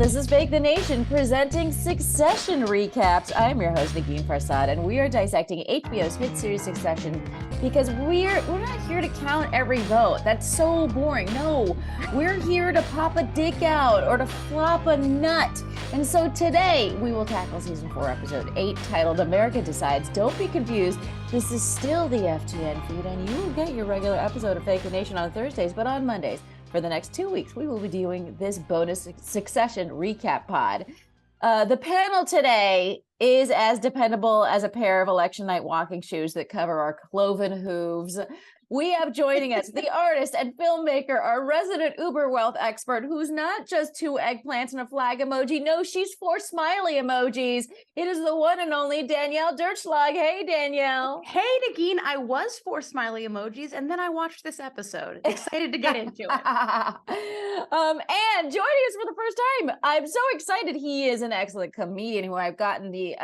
This is Fake the Nation presenting Succession recaps. I'm your host, Negin Farsad, and we are dissecting HBO's hit series Succession because we're not here to count every vote. That's so boring. No, we're here to pop a dick out or to flop a nut. And so today we will tackle season 4, episode 8, titled America Decides. Don't be confused. This is still the FTN feed, and you will get your regular episode of Fake the Nation on Thursdays, but on Mondays. For the next 2 weeks, we will be doing this bonus Succession recap pod. The panel today is as dependable as a pair of election night walking shoes that cover our cloven hooves. We have joining us the artist and filmmaker, our resident Uber wealth expert, who's not just 2 eggplants and a flag emoji. No, she's 4 smiley emojis. It is the one and only Danielle Durchslag. Hey, Danielle. Hey, Negin. I was 4 smiley emojis, and then I watched this episode. Excited to get into it. And joining us for the first time, I'm so excited. He is an excellent comedian who I've gotten the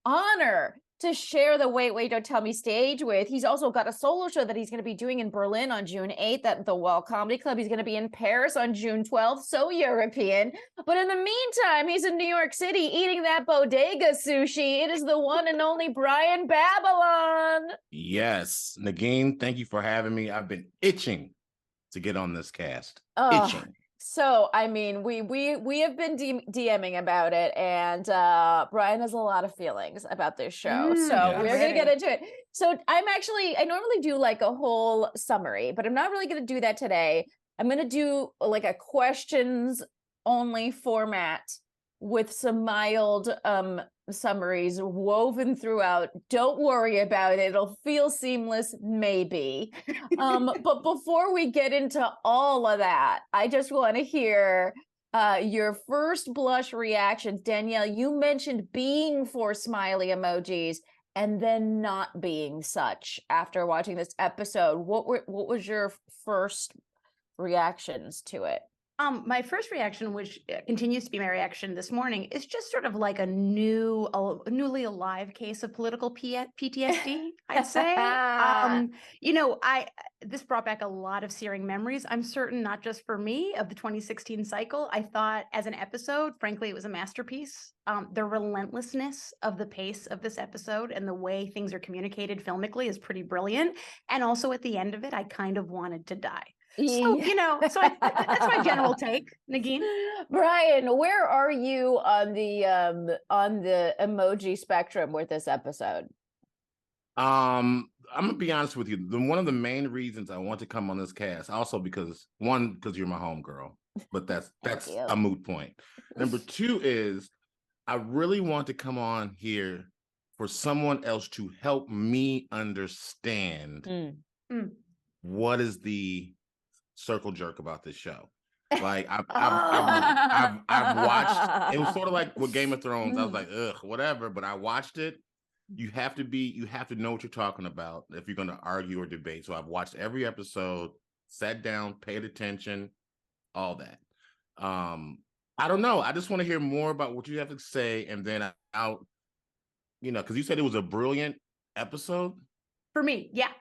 honor to share the Wait, Don't Tell Me stage with. He's also got a solo show that he's going to be doing in Berlin on June 8th at the Wall Comedy Club. He's going to be in Paris on June 12th, so European. But in the meantime, he's in New York City eating that bodega sushi. It is the one and only Brian Babylon. Yes, Negin, thank you for having me. I've been itching to get on this cast. Itching. So, I mean, we have been DMing about it, and Brian has a lot of feelings about this show. So we're going to get into it. So I normally do like a whole summary, but I'm not really going to do that today. I'm going to do like a questions only format with some mild summaries woven throughout. Don't worry about it. It'll feel seamless, maybe. But before we get into all of that, I just want to hear your first blush reactions. Danielle, you mentioned being 4 smiley emojis and then not being such after watching this episode. What was your first reactions to it? My first reaction, which continues to be my reaction this morning, is just sort of like a newly alive case of political PTSD, I'd say. This brought back a lot of searing memories. I'm certain, not just for me, of the 2016 cycle. I thought as an episode, frankly, it was a masterpiece. The relentlessness of the pace of this episode and the way things are communicated filmically is pretty brilliant. And also at the end of it, I kind of wanted to die. So, that's my general take, Negin. Brian, where are you on the emoji spectrum with this episode? I'm gonna be honest with you. One of the main reasons I want to come on this cast, also because you're my homegirl, but that's a moot point. Number 2 is I really want to come on here for someone else to help me understand what is the circle jerk about this show. Like I've watched. It was sort of like with Game of Thrones. I was like, ugh, whatever. But I watched it. You have to know what you're talking about if you're going to argue or debate. So I've watched every episode, sat down, paid attention, all that. I don't know. I just want to hear more about what you have to say, and then because you said it was a brilliant episode For me, yeah.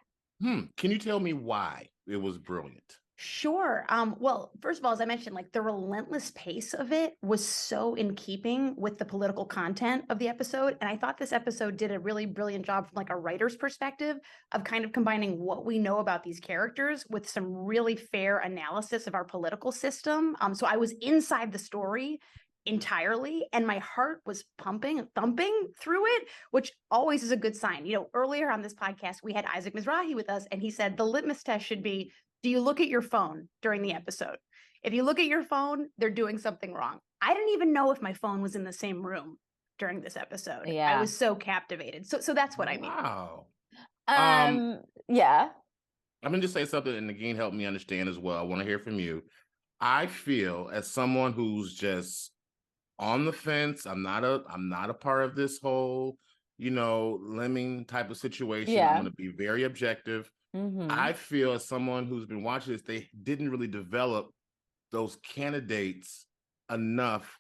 Can you tell me why it was brilliant? Sure. Well, first of all, as I mentioned, like the relentless pace of it was so in keeping with the political content of the episode. And I thought this episode did a really brilliant job from like a writer's perspective of kind of combining what we know about these characters with some really fair analysis of our political system. So I was inside the story entirely, and my heart was pumping and thumping through it, which always is a good sign. Earlier on this podcast, we had Isaac Mizrahi with us, and he said the litmus test should be, do you look at your phone during the episode? If you look at your phone, they're doing something wrong. I didn't even know if my phone was in the same room during this episode. Yeah. I was so captivated. So that's what I mean. Wow. Yeah. I'm going to just say something, and Negin helped me understand as well. I want to hear from you. I feel, as someone who's just on the fence, I'm not a part of this whole, lemming type of situation. Yeah. I'm going to be very objective. I feel, as someone who's been watching this, they didn't really develop those candidates enough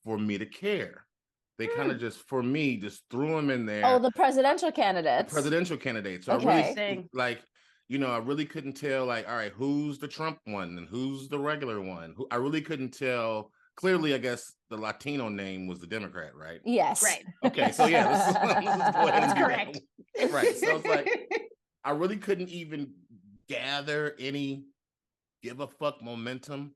for me to care. They kind of just threw them in there. Oh, the presidential candidates. So okay. I really couldn't tell, all right, who's the Trump one and who's the regular one? I really couldn't tell clearly, I guess the Latino name was the Democrat, right? Yes. Right. Okay, so yeah, let's go ahead and That's do that. correct. Right. So it's like I really couldn't even gather any give a fuck momentum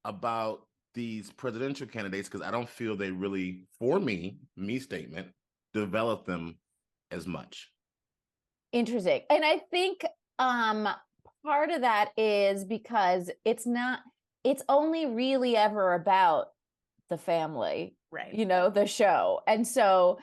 about these presidential candidates because I don't feel they really, for me statement, develop them as much. Interesting. And I think part of that is because it's only really ever about the family, Right. you know, the show. And so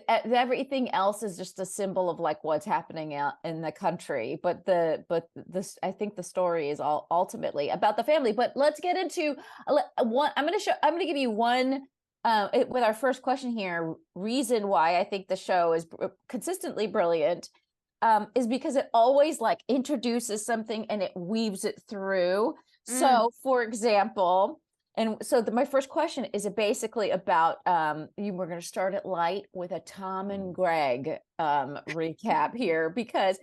everything else is just a symbol of like what's happening out in the country, but this I think the story is all ultimately about the family. But let's get into one. I'm going to give you one with our first question here, reason why I think the show is consistently brilliant is because it always like introduces something and it weaves it through. So for example, and so my first question is basically about we're going to start it light with a Tom and Greg recap here, because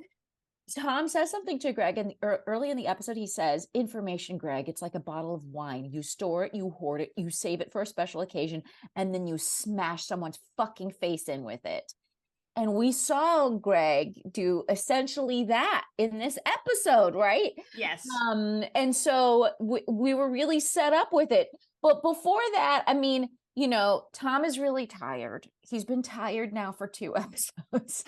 Tom says something to Greg, and early in the episode he says, information, Greg, it's like a bottle of wine. You store it, you hoard it, you save it for a special occasion, and then you smash someone's fucking face in with it. And we saw Greg do essentially that in this episode, right? Yes. And so we were really set up with it. But before that, I mean, you know, Tom is really tired. He's been tired now for 2 episodes.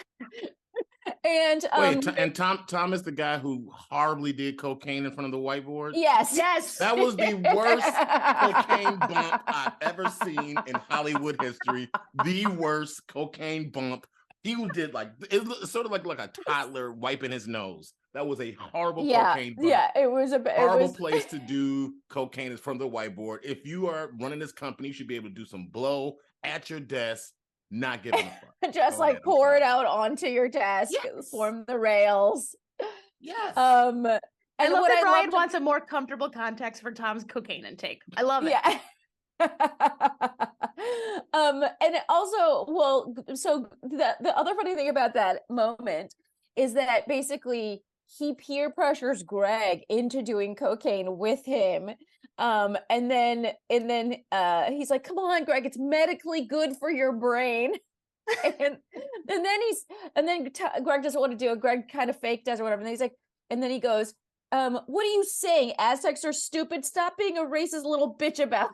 And wait, and Tom is the guy who horribly did cocaine in front of the whiteboard. Yes, that was the worst cocaine bump I've ever seen in Hollywood history. The worst cocaine bump. He did like it sort of like a toddler wiping his nose. That was a horrible cocaine bump. Yeah, it was a horrible place to do cocaine is from the whiteboard. If you are running this company, you should be able to do some blow at your desk, not giving a fuck. Just Go like ahead, pour it out onto your desk, form the rails. Yes. And I love what that I Brian loved- wants a more comfortable context for Tom's cocaine intake. I love it. Yeah. And also, well, so the other funny thing about that moment is that basically he peer pressures Greg into doing cocaine with him. And then he's like, come on, Greg, it's medically good for your brain. and then Greg doesn't want to do it. Greg kind of fake does or whatever. And he's like, and then he goes, what are you saying? Aztecs are stupid. Stop being a racist little bitch about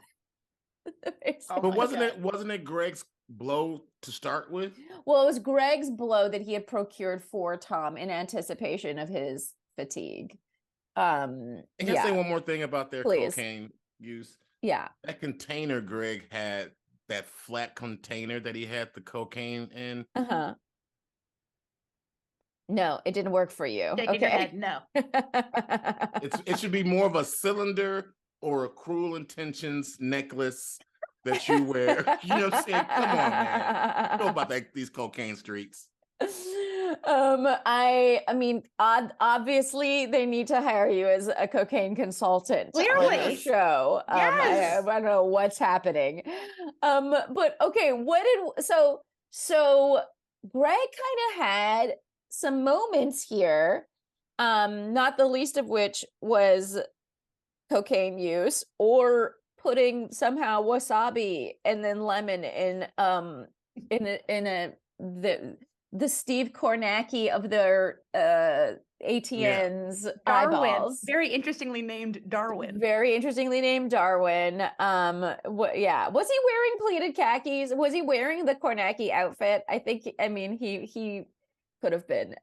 it. But wasn't it Greg's blow to start with? Well, it was Greg's blow that he had procured for Tom in anticipation of his fatigue. Can I say one more thing about their cocaine use? Yeah. That container Greg had, that flat container that he had the cocaine in. Uh-huh. No, it didn't work for you. Shaking your head, no. It should be more of a cylinder or a Cruel Intentions necklace that you wear. You know what I'm saying? Come on, man. You know about these cocaine streaks. I mean, obviously they need to hire you as a cocaine consultant on the show. Yes. I don't know what's happening. But okay, so Greg kind of had some moments here, not the least of which was cocaine use or putting somehow wasabi and then lemon in the Steve Kornacki of their ATN's eyeballs. Very interestingly named Darwin. Very interestingly named Darwin. Was he wearing pleated khakis? Was he wearing the Kornacki outfit? I mean he could have been.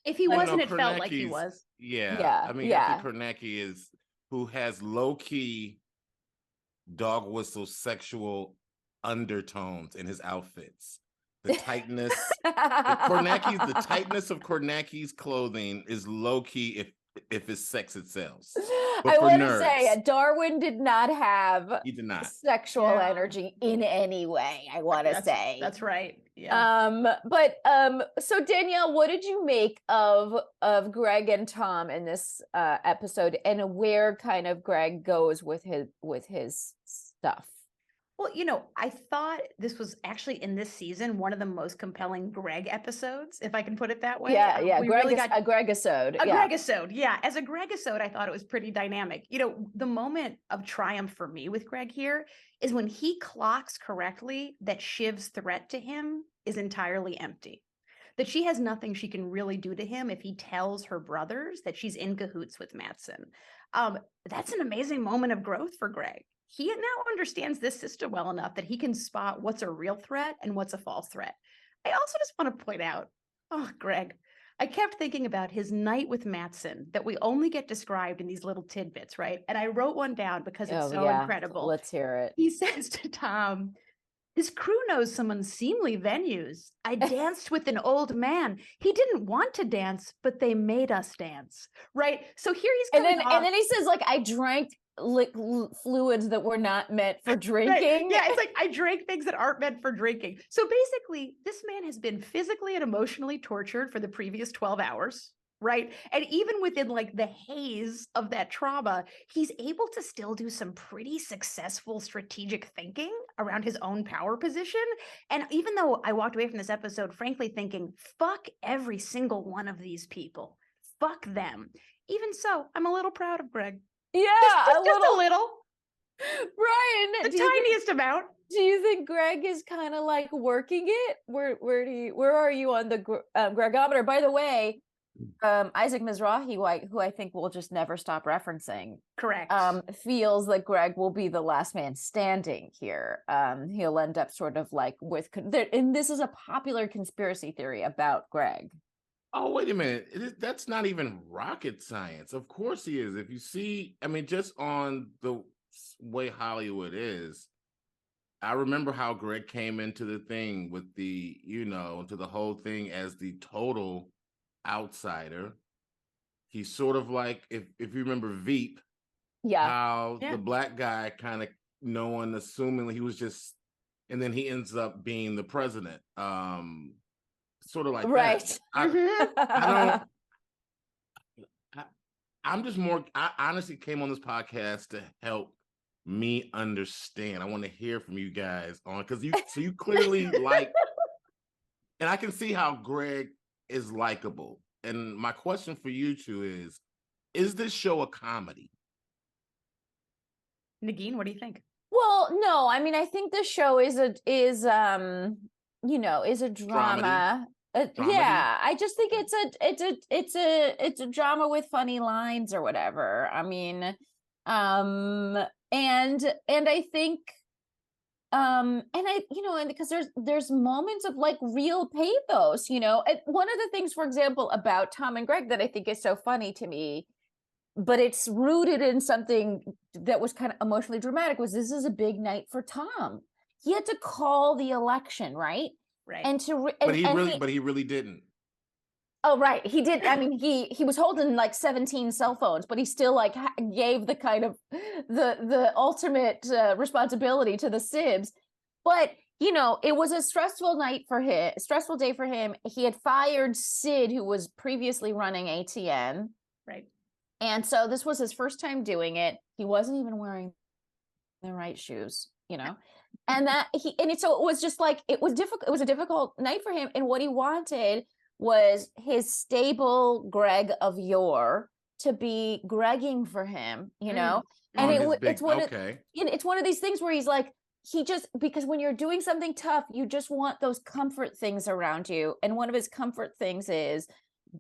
If he wasn't, it felt like he was. Yeah. I mean, I think Kornacki is who has low-key dog whistle sexual undertones in his outfits. The tightness, the tightness of Kornacki's clothing is low-key if it's sex it sells. I want to say Darwin did not have sexual energy in any way. I want to say that's right. Yeah. So Danielle, what did you make of Greg and Tom in this episode, and where kind of Greg goes with his stuff? Well, I thought this was actually in this season one of the most compelling Greg episodes, if I can put it that way. Yeah. We really got a Gregisode. a Yeah. Gregisode. Yeah. As a Gregisode, I thought it was pretty dynamic. The moment of triumph for me with Greg here is when he clocks correctly that Shiv's threat to him is entirely empty. That she has nothing she can really do to him if he tells her brothers that she's in cahoots with Matsson. That's an amazing moment of growth for Greg. He now understands this system well enough that he can spot what's a real threat and what's a false threat. I also just want to point out, Greg, I kept thinking about his night with Matsson that we only get described in these little tidbits, right? And I wrote one down because it's so incredible. Let's hear it. He says to Tom, "This crew knows some unseemly venues. I danced with an old man. He didn't want to dance, but they made us dance." Right? So here he's coming and then he says, like, I drank fluids that were not meant for drinking. Right. Yeah, it's like I drank things that aren't meant for drinking. So basically, this man has been physically and emotionally tortured for the previous 12 hours. Right. And even within like the haze of that trauma, he's able to still do some pretty successful strategic thinking around his own power position. And even though I walked away from this episode, frankly, thinking, fuck every single one of these people, fuck them. Even so, I'm a little proud of Greg. Yeah. Just a little. Brian, the tiniest amount. Do you think Greg is kind of like working it? Where are you on the Gregometer? By the way, Isaac Mizrahi, who I think we'll just never stop referencing, correct, feels that Greg will be the last man standing here. He'll end up sort of like and this is a popular conspiracy theory about Greg. Oh, wait a minute. That's not even rocket science. Of course he is. If you see, I mean, just on the way Hollywood is, I remember how Greg came into the thing with into the whole thing as the total outsider. He's sort of like, if you remember Veep, how the black guy kind of, no one assuming he was just, and then he ends up being the president. Sort of like right. That. I'm just more, I honestly came on this podcast to help me understand. I want to hear from you guys because you clearly like, and I can see how Greg is likable. And my question for you two is this show a comedy? Negin, what do you think? Well, no, I mean, I think the show is a drama. Yeah, I just think it's a drama with funny lines or whatever. I mean, and I think, and because there's moments of like real pathos, and one of the things, for example, about Tom and Greg that I think is so funny to me, but it's rooted in something that was kind of emotionally dramatic, was this is a big night for Tom. He had to call the election, right? Right. But he really didn't. Oh, right. He did. I mean, he was holding like 17 cell phones, but he still like gave the kind of the ultimate responsibility to the Sibs. But, it was a stressful day for him. He had fired Sid, who was previously running ATN. Right. And so this was his first time doing it. He wasn't even wearing the right shoes, and so it was just like, it was difficult. It was a difficult night for him. And what he wanted was his stable Greg of yore to be Gregging for him, And it's one of these things where he's like, because when you're doing something tough, you just want those comfort things around you. And one of his comfort things is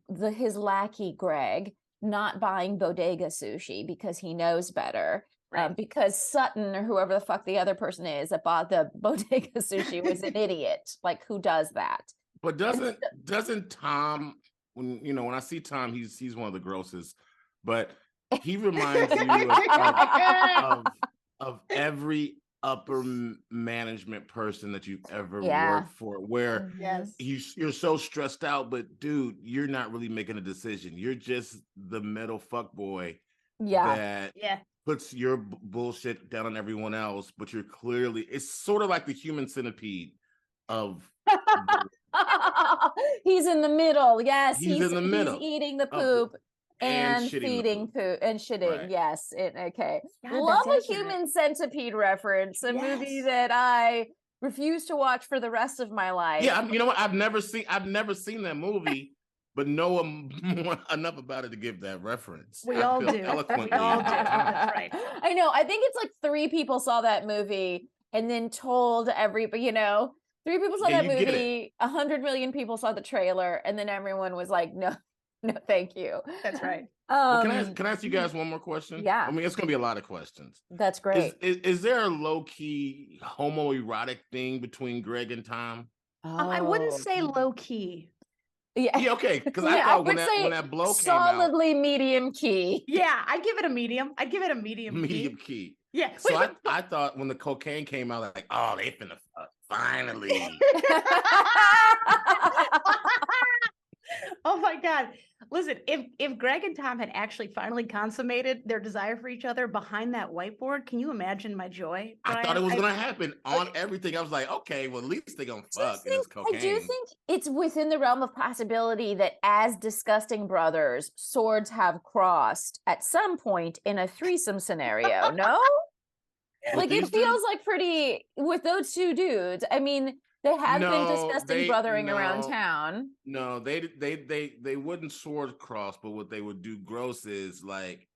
his lackey Greg not buying bodega sushi because he knows better. Right. Because Sutton, or whoever the fuck the other person is that bought the bodega sushi, was an idiot. Like, who does that? But doesn't Tom, when I see Tom, he's one of the grossest, but he reminds you of every upper management person that you've ever worked for, where you're so stressed out, but dude, you're not really making a decision. You're just the middle fuckboy that puts your bullshit down on everyone else, but you're clearly, it's sort of like the human centipede of he's in the middle. Yes, he's in the middle. He's eating the poop. and shitting the feeding food. poo and shitting. Right. Yes. Okay. God, Love that's a accurate. Human Centipede reference, a movie Yes. that I refuse to watch for the rest of my life. Yeah, you know what? I've never seen that movie, but know enough about it to give that reference. We I all feel do. eloquently We all in do. my time. That's right. I know. I think it's like 3 people saw that movie and then told everybody, 3 people saw Yeah, that you get it. movie, 100 million people saw the trailer, and then everyone was like, no, no, thank you. That's right. Well, can I ask you guys one more question? Yeah. I mean, it's gonna be a lot of questions. That's great. Is there a low-key homoerotic thing between Greg and Tom? I wouldn't Oh. say low key. Yeah. Yeah, okay. Because Yeah, I I thought would when say that blow came out, solidly medium key. Yeah, I'd give it a medium. I'd give it a medium. medium key. Yeah. So I thought when the cocaine came out, like, oh, they finna fuck finally. Oh my God. Listen, if Greg and Tom had actually finally consummated their desire for each other behind that whiteboard, can you imagine my joy? I Brian? thought it was gonna happen on everything. I was like, okay, well, at least they gonna fuck and it's cocaine. I do think it's within the realm of possibility that as disgusting brothers, swords have crossed at some point in a threesome scenario, no? Like it feels like pretty with those 2 dudes. I mean, they have been disgusting brothering around town. No, they wouldn't sword cross, but what they would do gross is like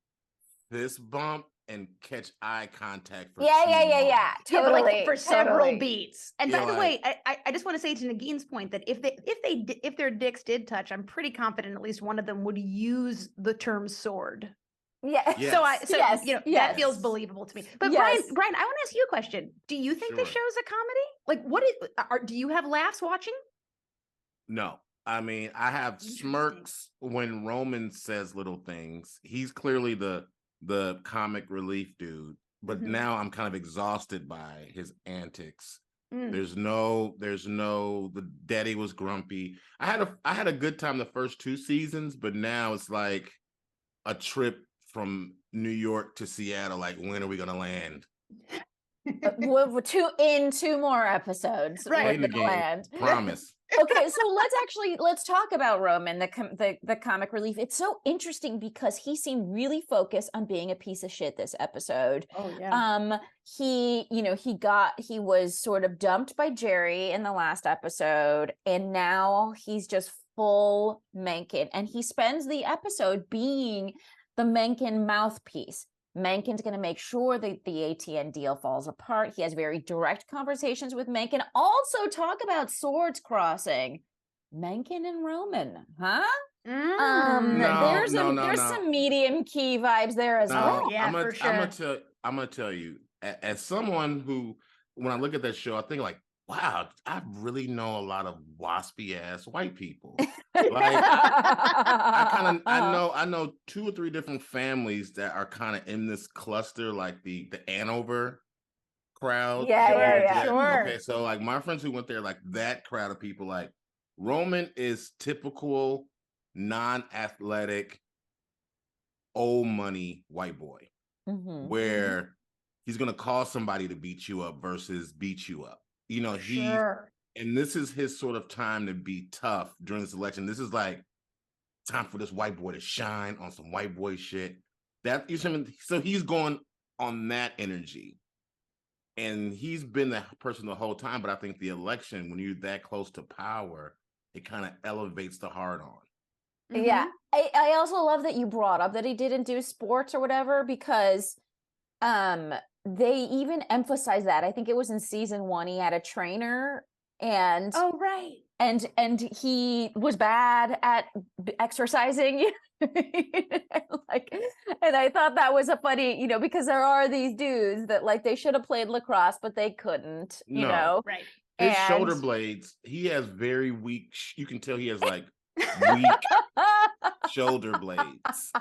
fist bump and catch eye contact for Yeah, totally, like for several totally. beats. And by the way, I just want to say to Negin's point that if their dicks did touch, I'm pretty confident at least one of them would use the term sword. Yeah. Yes. That feels believable to me. But Yes. Brian, I want to ask you a question. Do you think this Sure. show's a comedy? Like, what is? Do you have laughs watching? No, I mean, I have smirks when Roman says little things. He's clearly the comic relief dude, but now I'm kind of exhausted by his antics. There's no the daddy was grumpy. I had a good time the first 2 seasons, but now it's like a trip from New York to Seattle. Like, when are we gonna land? We're 2 more episodes. Right. We're gonna land. Promise. Okay, so let's talk about Roman, the comic relief. It's so interesting because he seemed really focused on being a piece of shit this episode. Oh yeah. He was sort of dumped by Jerry in the last episode, and now he's just full Mencken, and he spends the episode being the Mencken mouthpiece. Mencken's going to make sure that the ATN deal falls apart. He has very direct conversations with Mencken. Also talk about swords crossing. Mencken and Roman, huh? There's some medium key vibes there as well. Yeah, for sure. I'm gonna tell you, as someone who, when I look at that show, I think like, wow, I really know a lot of waspy ass white people. Like, I know 2 or 3 different families that are kind of in this cluster, like the Hanover crowd. Yeah. Sure. Okay, so like my friends who went there, like that crowd of people, like Roman is typical non-athletic, old money white boy, where he's gonna call somebody to beat you up versus beat you up. And this is his sort of time to be tough during this election. This is like time for this white boy to shine on some white boy shit. So he's going on that energy. And he's been the person the whole time, but I think the election, when you're that close to power, it kind of elevates the hard on. Yeah. I also love that you brought up that he didn't do sports or whatever, because they even emphasize that. I think it was in season 1, he had a trainer and and he was bad at exercising. Like, and I thought that was a funny, because there are these dudes that like they should have played lacrosse but they couldn't, Right. His shoulder blades, he has very weak, you can tell he has like weak shoulder blades.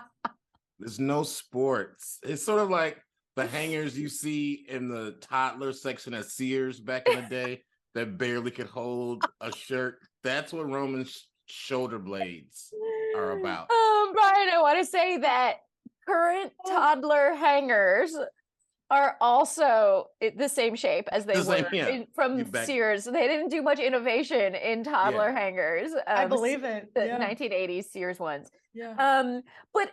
There's no sports. It's sort of like the hangers you see in the toddler section at Sears back in the day that barely could hold a shirt. That's what Roman's shoulder blades are about. Brian, I want to say that current toddler hangers are also the same shape as they The same, were yeah. from You back- Sears. They didn't do much innovation in toddler Yeah. hangers. I believe it. The Yeah. 1980s Sears ones. Yeah. But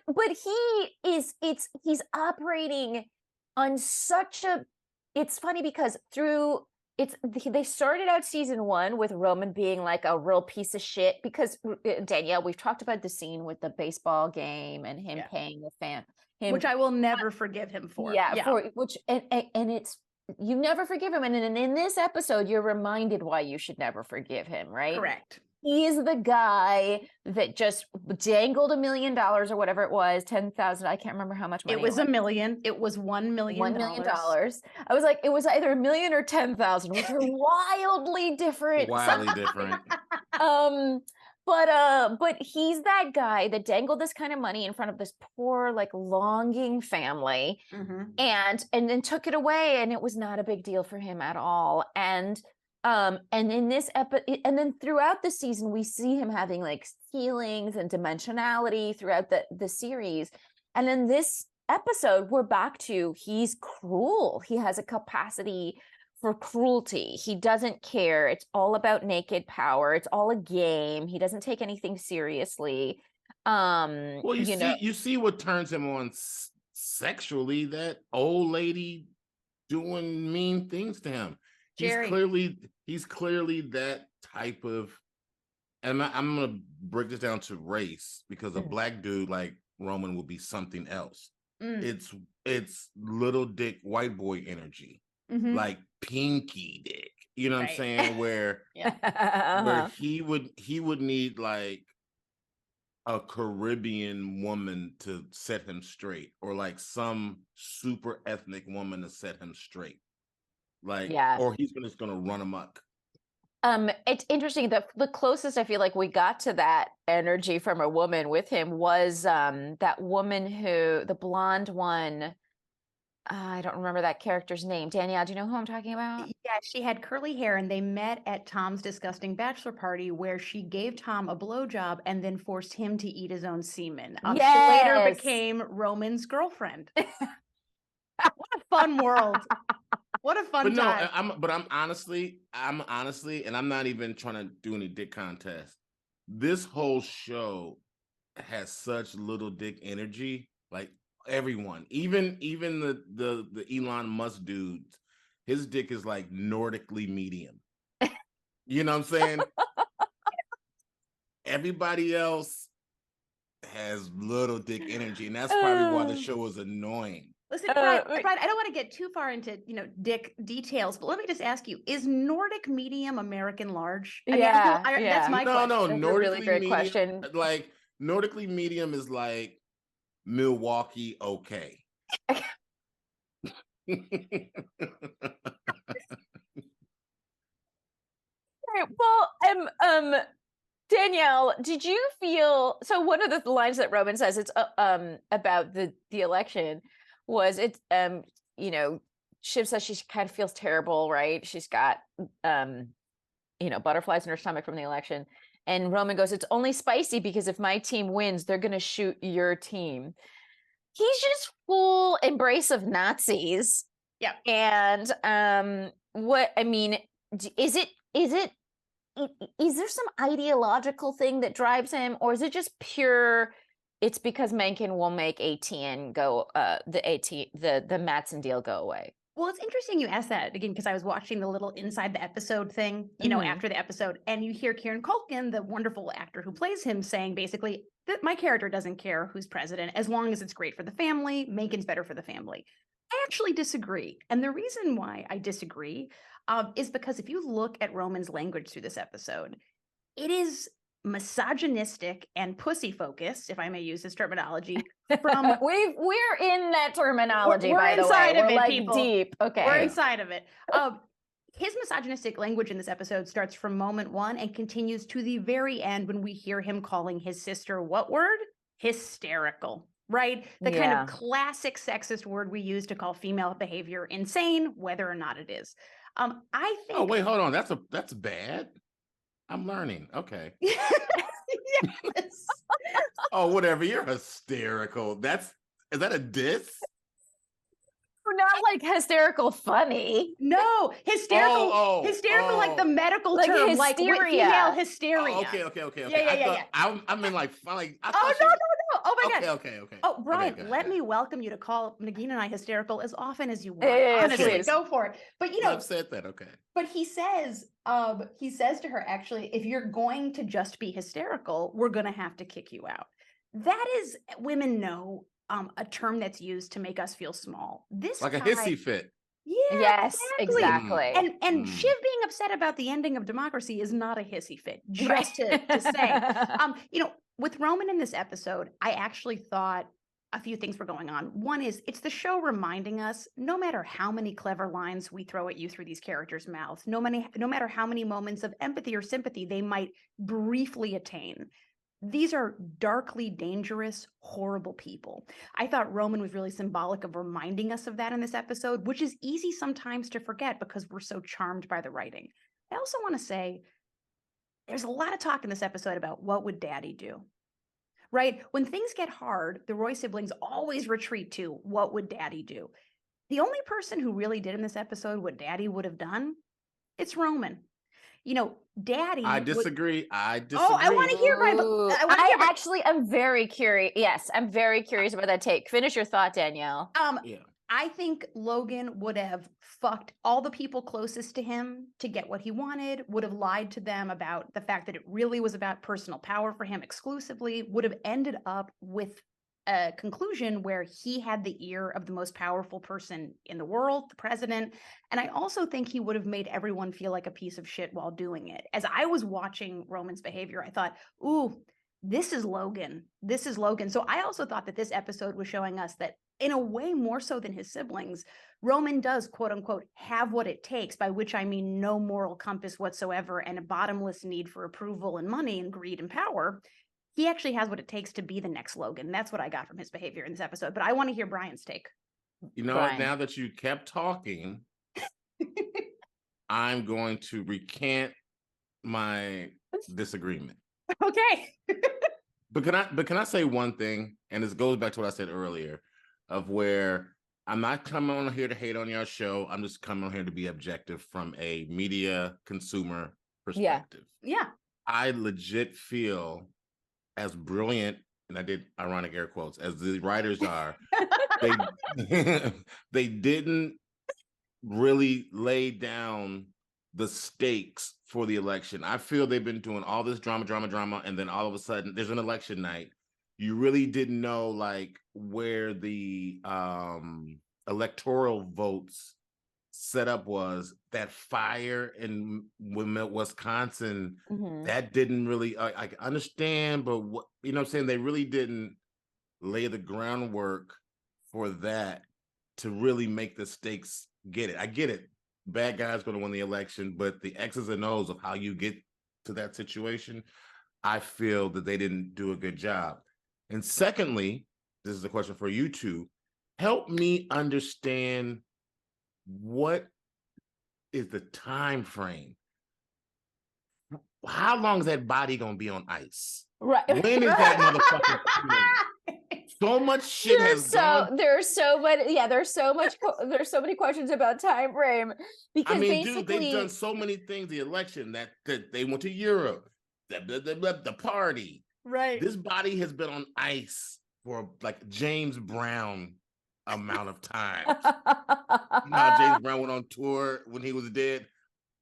he's operating on such a. It's funny because they started out season 1 with Roman being like a real piece of shit because Danielle, we've talked about the scene with the baseball game and him paying the fan. Which I will never forgive him for. Yeah, for which and it's you never forgive him, and in this episode, you're reminded why you should never forgive him, right? Correct. He is the guy that just dangled $1 million or whatever it was, 10,000. I can't remember how much money It was $1 million. It was $1 million. $1 million. I was like, it was either $1 million or 10,000, which are wildly different. Wildly different. But he's that guy that dangled this kind of money in front of this poor, like longing family, and then took it away, and it was not a big deal for him at all. And in this and then throughout the season, we see him having like feelings and dimensionality throughout the series. And in this episode, we're back to he's cruel. He has a capacity for cruelty. He doesn't care. It's all about naked power. It's all a game. He doesn't take anything seriously. Well, you see what turns him on sexually, that old lady doing mean things to him. Jerry. He's clearly that type of, and I'm gonna break this down to race, because a black dude like Roman would be something else. It's little dick white boy energy. Like pinky dick, you know what I'm saying? Where where he would need like a Caribbean woman to set him straight, or like some super ethnic woman to set him straight, like, or he's just gonna run amok. It's interesting that the closest I feel like we got to that energy from a woman with him was that woman the blonde one. I don't remember that character's name. Danielle, do you know who I'm talking about? Yeah, she had curly hair, and they met at Tom's disgusting bachelor party where she gave Tom a blowjob and then forced him to eat his own semen. She later became Roman's girlfriend. What a fun world. What a fun time. I'm honestly, and I'm not even trying to do any dick contest. This whole show has such little dick energy. Like, everyone, even the Elon Musk dudes, his dick is like Nordically medium. You know what I'm saying? Everybody else has little dick energy, and that's probably why the show is annoying. Listen, Brian, I don't want to get too far into dick details, but let me just ask you: is Nordic medium American large? That's my question. No, that's Nordically a really great medium, question. Like, Nordically medium is like Milwaukee, okay. Well, Danielle, did you feel so? One of the lines that Roman says it's about the election was Shiv says she kind of feels terrible, right? She's got butterflies in her stomach from the election, and Roman goes, "It's only spicy because if my team wins, they're gonna shoot your team." He's just full embrace of Nazis. Yeah. And is there some ideological thing that drives him, or is it just pure? It's because Mencken will make ATN go the Mattson deal go away. Well, it's interesting you asked that again, because I was watching the little inside the episode thing, after the episode, and you hear Kieran Culkin, the wonderful actor who plays him, saying basically that my character doesn't care who's president as long as it's great for the family. Megan's better for the family. I actually disagree. And the reason why I disagree is because if you look at Roman's language through this episode, it is misogynistic and pussy focused, if I may use this terminology. From we're in that terminology, we're by the inside way. Of we're it, like people. Deep. Okay. We're inside of it. His misogynistic language in this episode starts from moment 1 and continues to the very end when we hear him calling his sister what word? Hysterical. Right? The kind of classic sexist word we use to call female behavior insane, whether or not it is. I think. Oh, wait, hold on. That's bad. I'm learning. Okay. Yes. Oh, whatever. You're hysterical. Is that a diss? not like hysterical funny. No, hysterical, Oh, like the medical Like term, like hysteria. female hysteria. Okay. Yeah. I mean, like, funny. I Oh, thought no. Oh my God. Okay. Oh, Brian, Okay, let me welcome you to call Negin and I hysterical as often as you want. Yeah, Honestly, please. go for it. But you know, I've said that. Okay. but he says to her, actually, if you're going to just be hysterical, we're going to have to kick you out. That is, women know, a term that's used to make us feel small. This Like a guy, hissy fit. yeah, Yes, exactly. And Shiv being upset about the ending of democracy is not a hissy fit, just to say. You know, with Roman in this episode, I actually thought a few things were going on. One is it's the show reminding us, no matter how many clever lines we throw at you through these characters' mouths, no matter how many moments of empathy or sympathy they might briefly attain, these are darkly dangerous, horrible people. I thought Roman was really symbolic of reminding us of that in this episode, which is easy sometimes to forget because we're so charmed by the writing. I also want to say there's a lot of talk in this episode about what would Daddy do, right? When things get hard, the Roy siblings always retreat to what would Daddy do? The only person who really did in this episode what Daddy would have done, it's Roman. You know, Daddy. I disagree. I disagree. Oh, I want to hear, Brian. Actually am very curious. Yes, I'm very curious about that take. Finish your thought, Danielle. Yeah. I think Logan would have fucked all the people closest to him to get what he wanted, would have lied to them about the fact that it really was about personal power for him exclusively, would have ended up with a conclusion where he had the ear of the most powerful person in the world, the president. And I also think he would have made everyone feel like a piece of shit while doing it. As I was watching Roman's behavior, I thought, ooh, this is Logan. This is Logan. So I also thought that this episode was showing us that in a way more so than his siblings, Roman does, quote unquote, have what it takes, by which I mean no moral compass whatsoever and a bottomless need for approval and money and greed and power. He actually has what it takes to be the next Logan. That's what I got from his behavior in this episode. But I want to hear Brian's take. You know, Brian. Now that you kept talking, I'm going to recant my disagreement. Okay. But can I say one thing? And this goes back to what I said earlier, of where I'm not coming on here to hate on your show. I'm just coming on here to be objective from a media consumer perspective. Yeah. I legit feel as brilliant, and I did ironic air quotes, as the writers are, they didn't really lay down the stakes for the election. I feel they've been doing all this drama, and then all of a sudden there's an election night. You really didn't know like where the electoral votes setup was. That fire in Wisconsin, that didn't really, I understand, but what, you know what I'm saying? They really didn't lay the groundwork for that to really make the stakes get it. I get it. Bad guy's going to win the election, but the X's and O's of how you get to that situation, I feel that they didn't do a good job. And secondly, this is a question for you two. Help me understand what is the time frame. How long is that body gonna be on ice? Right. When is that motherfucker? So much shit has gone. There's so many questions about time frame, because I mean, basically, dude, they've done so many things. The election, that they went to Europe, the party. Right. This body has been on ice for like James Brown amount of time. You know how James Brown went on tour when he was dead?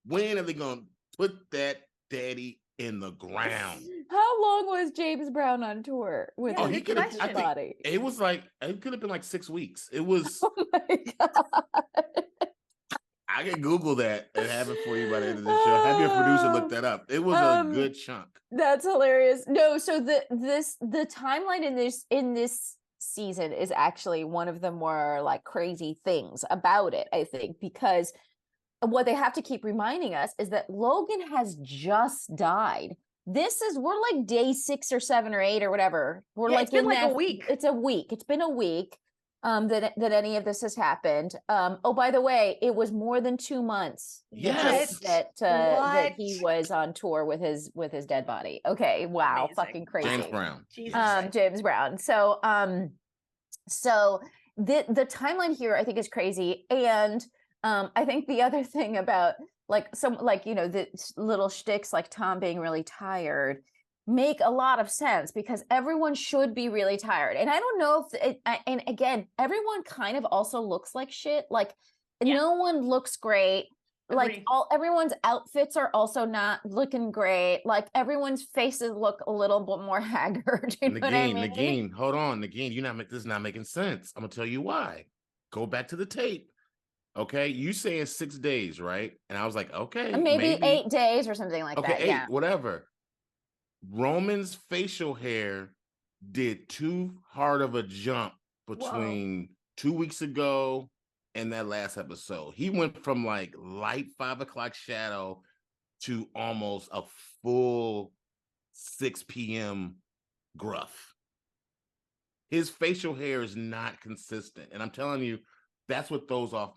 When are they gonna put that daddy in the ground? How long was James Brown on tour with Yeah, his good question. body? It was like, it could have been like 6 weeks. It was. Oh my God. I can Google that and have it for you by the end of the show. Have your producer look that up. It was a good chunk. That's hilarious. No, so the timeline in this season is actually one of the more like crazy things about it, I think, because what they have to keep reminding us is that Logan has just died. We're like day 6 or 7 or 8 or whatever. We're like, it's been like a week. It's a week. It's been a week that any of this has happened. Oh, by the way, it was more than 2 months. Yes. That he was on tour with his dead body. Okay. Wow. Amazing. Fucking crazy. James Brown. Jesus. James Brown. So the timeline here I think is crazy. And I think the other thing about the little shticks like Tom being really tired make a lot of sense, because everyone should be really tired. And I don't know if and again, everyone kind of also looks like shit. Like no one looks great. Like everyone's outfits are also not looking great. Like everyone's faces look a little bit more haggard. You know what I mean? Negin, hold on, Negin, this is not making sense. I'm gonna tell you why. Go back to the tape. Okay, you saying 6 days, right? And I was like, okay, maybe 8 days or something like that. Okay, 8, yeah, whatever. Roman's facial hair did too hard of a jump between 2 weeks ago and that last episode. He went from like light 5 o'clock shadow to almost a full 6 p.m. gruff. His facial hair is not consistent. And I'm telling you, that's what throws off.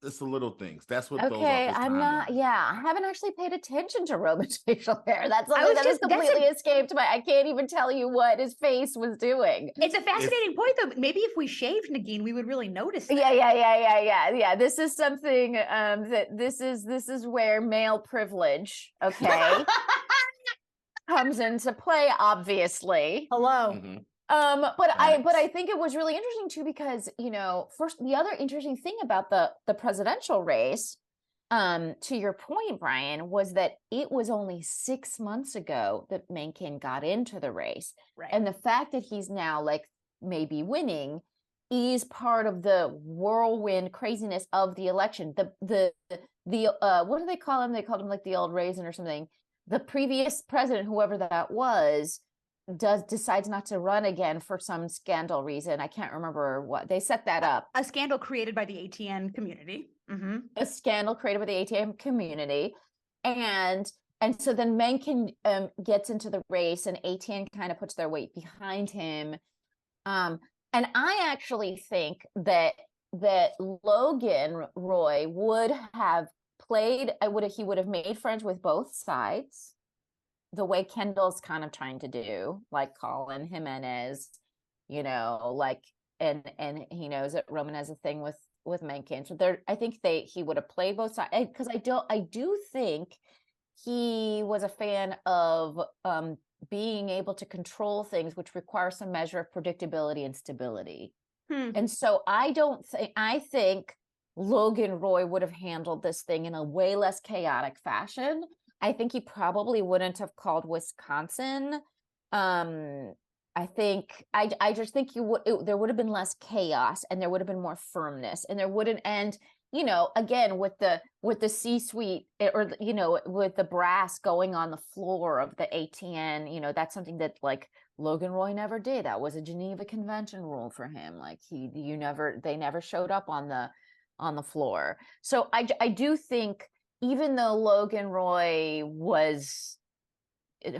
It's the little things. That's what throws off his timeline. I haven't actually paid attention to Roman's facial hair. That's something that has completely escaped I can't even tell you what his face was doing. It's a fascinating point, though. Maybe if we shaved Negin, we would really notice that. Yeah. This is something that this is where male privilege, okay, comes into play, obviously. Hello. Mm-hmm. But I think it was really interesting too, because, first, the other interesting thing about the presidential race, to your point, Brian, was that it was only 6 months ago that Mencken got into the race. Right. And the fact that he's now like maybe winning is part of the whirlwind craziness of the election. The what do they call him? They called him like the old raisin or something. The previous president, whoever that was, decides not to run again for some scandal reason. I can't remember what they set that up. A scandal created by the ATN community. Mm-hmm. A scandal created by the ATN community, and so then Mencken gets into the race, and ATN kind of puts their weight behind him. And I actually think that Logan Roy would have played. He would have made friends with both sides, the way Kendall's kind of trying to do, like Colin Jimenez, and he knows that Roman has a thing with Mencken. So I think he would have played both sides, because I do think he was a fan of being able to control things, which require some measure of predictability and stability. And so I think Logan Roy would have handled this thing in a way less chaotic fashion. I think he probably wouldn't have called Wisconsin. I just think there would have been less chaos, and there would have been more firmness, and there wouldn't. And again, with the C-suite, or with the brass going on the floor of the ATN, that's something that like Logan Roy never did. That was a Geneva Convention rule for him. Like they never showed up on the floor. So I do think, even though Logan Roy was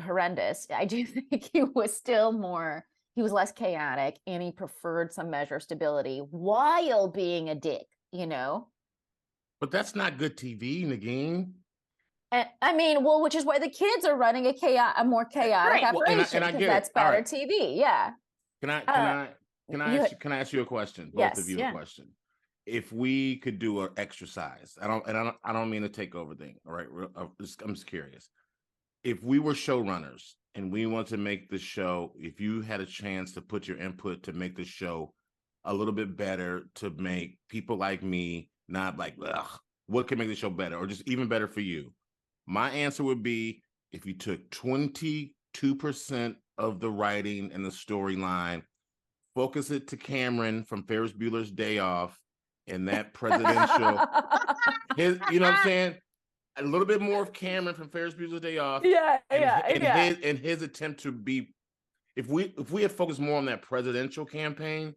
horrendous, I do think he was less chaotic, and he preferred some measure of stability while being a dick, But that's not good TV, Negin. Which is why the kids are running a more chaotic operation, because that's better TV. Yeah. Can I ask you a question? Both of you a question. If we could do an exercise, I don't mean to take over thing. All right, I'm just curious. If we were showrunners and we want to make the show, if you had a chance to put your input to make the show a little bit better, to make people like me not like, ugh, what can make the show better, or just even better for you? My answer would be, if you took 22% of the writing and the storyline, focus it to Cameron from Ferris Bueller's Day Off, and that presidential, you know what I'm saying? A little bit more of Cameron from Ferris Bueller's Day Off. And his attempt to be, if we had focused more on that presidential campaign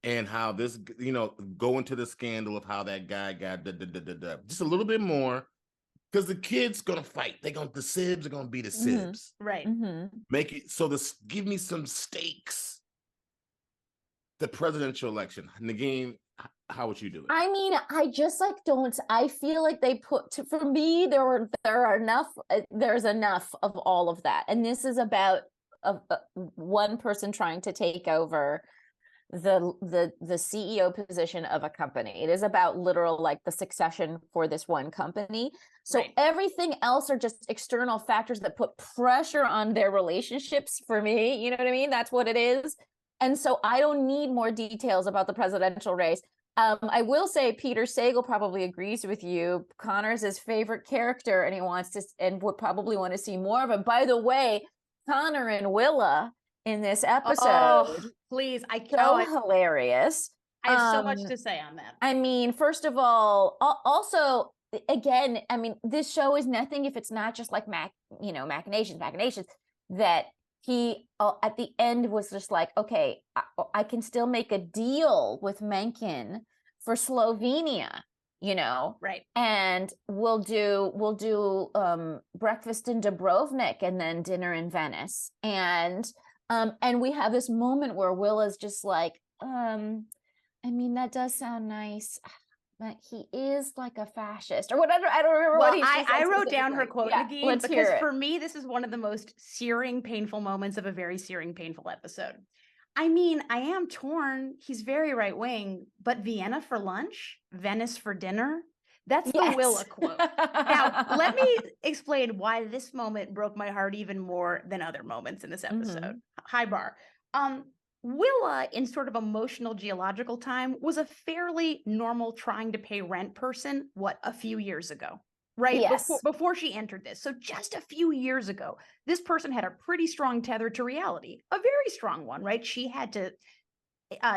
and how this, go into the scandal of how that guy got just a little bit more, because the kids gonna fight. The Sibs are gonna be the Sibs. Right. Make it so give me some stakes. The presidential election, Negin, how would you do it? I just I feel like they for me, there's enough of all of that. And this is about one person trying to take over the CEO position of a company. It is about literal like the succession for this one company. So everything else are just external factors that put pressure on their relationships for me. You know what I mean? That's what it is. And so I don't need more details about the presidential race. I will say Peter Sagal probably agrees with you. Connor's his favorite character, and he wants to and would probably want to see more of him. By the way, Connor and Willa in this episode, please, so hilarious. I have so much to say on that. I mean, first of all, also again, I mean, this show is nothing if it's not just like machinations, that he at the end was just like, okay, I can still make a deal with Mencken for Slovenia, right? And we'll do breakfast in Dubrovnik and then dinner in Venice, and we have this moment where Willa's just like, I mean, that does sound nice, but he is like a fascist or whatever. I don't remember what he said. I wrote down her quote, Negin, let's because hear it. For me, this is one of the most searing, painful moments of a very searing, painful episode. I mean, I am torn. He's very right wing, but Vienna for lunch, Venice for dinner. That's the Willa quote. Now, let me explain why this moment broke my heart even more than other moments in this episode. High bar. Willa, in sort of emotional geological time, was a fairly normal trying to pay rent person, a few years ago, right? Yes. Before she entered this. So just a few years ago, this person had a pretty strong tether to reality, a very strong one, right? She had to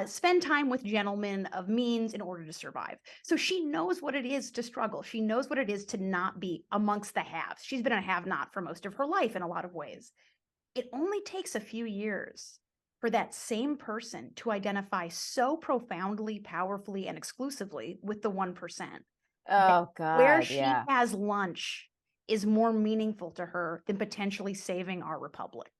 spend time with gentlemen of means in order to survive. So she knows what it is to struggle. She knows what it is to not be amongst the haves. She's been a have-not for most of her life in a lot of ways. It only takes a few years for that same person to identify so profoundly, powerfully, and exclusively with the 1%. Oh, God. Where she has lunch is more meaningful to her than potentially saving our republic.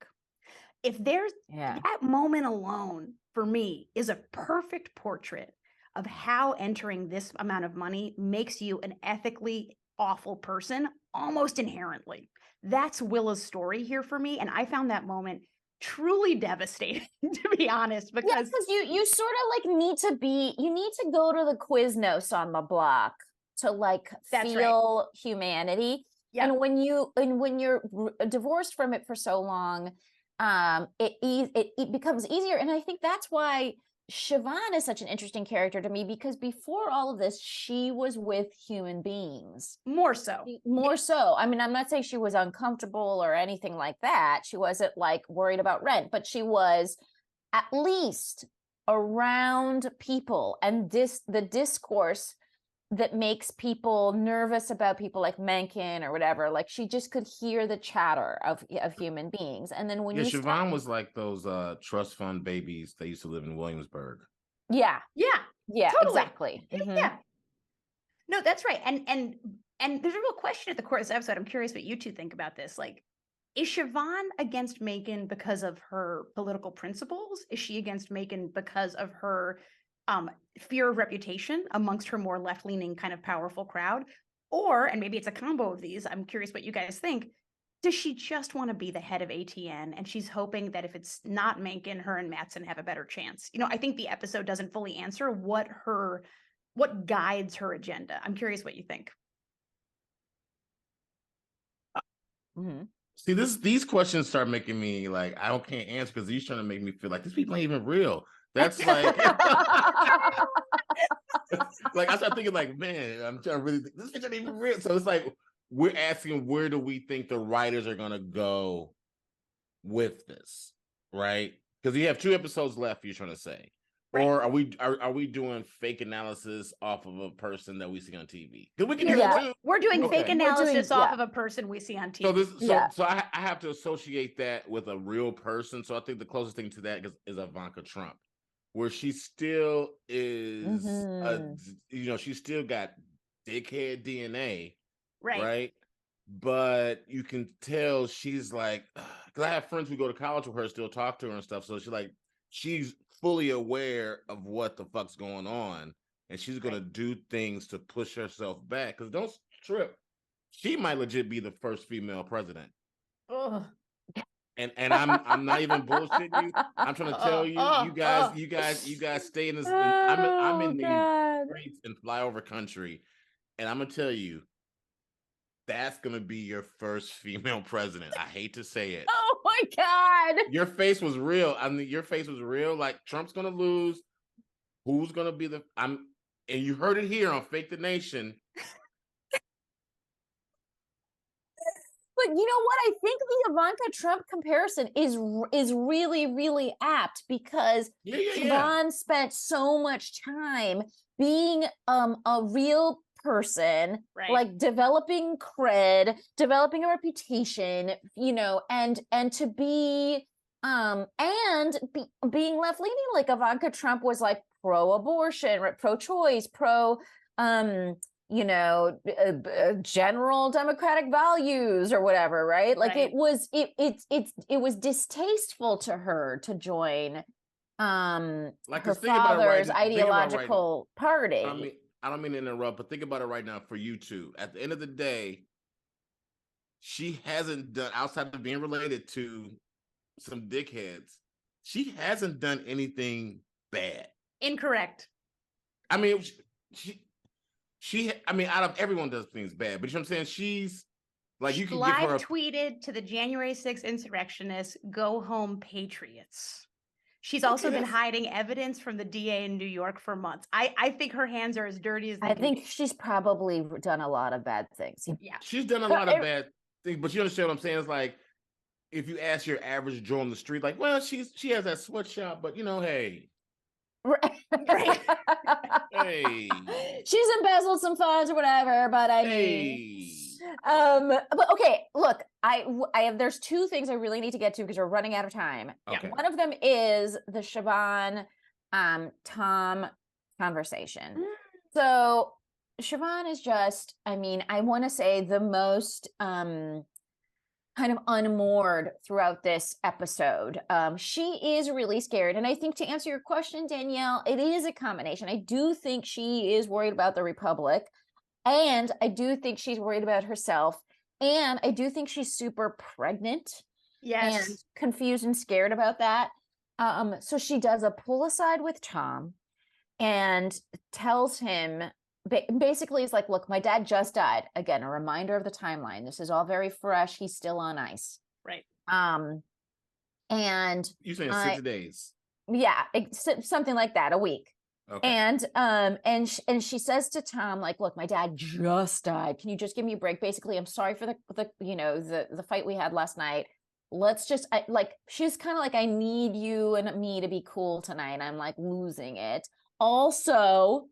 If there's that moment alone, for me, is a perfect portrait of how entering this amount of money makes you an ethically awful person almost inherently. That's Willa's story here for me. And I found that moment truly devastating, to be honest, because you sort of like need to go to the Quiznos on the block to like feel humanity. And when you're divorced from it for so long, it becomes easier. And I think that's why Siobhan is such an interesting character to me, because before all of this, she was with human beings. More so. I mean, I'm not saying she was uncomfortable or anything like that. She wasn't like worried about rent, but she was at least around people and the discourse that makes people nervous about people like Mencken or whatever. Like she just could hear the chatter of human beings. And then when Siobhan was like those trust fund babies that used to live in Williamsburg. Yeah, totally. Exactly. Yeah. No, that's right. And there's a real question at the core of this episode. I'm curious what you two think about this. Like, is Siobhan against Mencken because of her political principles? Is she against Mencken because of her fear of reputation amongst her more left-leaning kind of powerful crowd? Or, and maybe it's a combo of these, I'm curious what you guys think, does she just want to be the head of ATN and she's hoping that if it's not Mencken, her and Matsson have a better chance? I think the episode doesn't fully answer what guides her agenda. I'm curious what you think. See, these questions start making me like, can't answer because he's trying to make me feel like these people ain't even real. That's like, like I start thinking like, man, I'm trying to really think this bitch ain't even real. So it's like, we're asking, where do we think the writers are going to go with this? Right. Because you have 2 episodes left, you're trying to say, or are we doing fake analysis off of a person that we see on TV? Because we can do that too. We're doing fake analysis off of a person we see on TV. So I have to associate that with a real person. So I think the closest thing to that is Ivanka Trump, where she still is, she's still got dickhead DNA, right? But you can tell she's like, because I have friends who go to college with her, still talk to her and stuff. So she's fully aware of what the fuck's going on, and she's gonna do things to push herself back. Because don't trip, she might legit be the first female president. Ugh. And I'm not even bullshitting you. I'm trying to tell you, you guys stay in this. I'm in these streets and flyover country, and I'm gonna tell you, that's gonna be your first female president. I hate to say it. Oh my God. Your face was real. I mean, your face was real. Like, Trump's gonna lose. Who's gonna be and you heard it here on Fake the Nation. But you know what? I think the Ivanka Trump comparison is really, really apt because Siobhan spent so much time being a real person, like developing cred, developing a reputation, you know, and to be being left leaning. Like Ivanka Trump was like pro-abortion, pro-choice, you know, general democratic values or whatever, right? Like it was distasteful to her to join like her father's ideological party. I don't mean to interrupt, but think about it right now for you two. At the end of the day, she hasn't done, outside of being related to some dickheads, she hasn't done anything bad. Incorrect. I mean, I mean, out of everyone does things bad, but you know what I'm saying? She's like, you can live give her tweeted to the January 6th insurrectionists, "Go home, patriots." She's also been hiding evidence from the DA in New York for months. I think her hands are as dirty as they I can think be. she's probably done a lot of bad things. Yeah, she's done a lot of bad things, but you understand what I'm saying? It's like, if you ask your average Joe on the street, like, well, she has that sweatshop, but you know, hey. Right. Hey. She's embezzled some funds or whatever, but I mean, but okay, look, I have, there's two things I really need to get to because we're running out of time. Okay. One of them is the Siobhan Tom conversation. So Siobhan is just, I mean, I want to say the most kind of unmoored throughout this episode. She is really scared. And I think, to answer your question, Danielle, it is a combination. I do think she is worried about the Republic. And I do think she's worried about herself. And I do think she's super pregnant. Yes. And confused and scared about that. So she does a pull aside with Tom and tells him, basically, it's like, look, my dad just died. Again, a reminder of the timeline. This is all very fresh. He's still on ice. Right. And you saying 6 days? Yeah, something like that, a week. Okay. And she says to Tom, like, look, my dad just died. Can you just give me a break? Basically, I'm sorry for the fight we had last night. Let's just she's kind of like, I need you and me to be cool tonight. I'm like losing it. Also,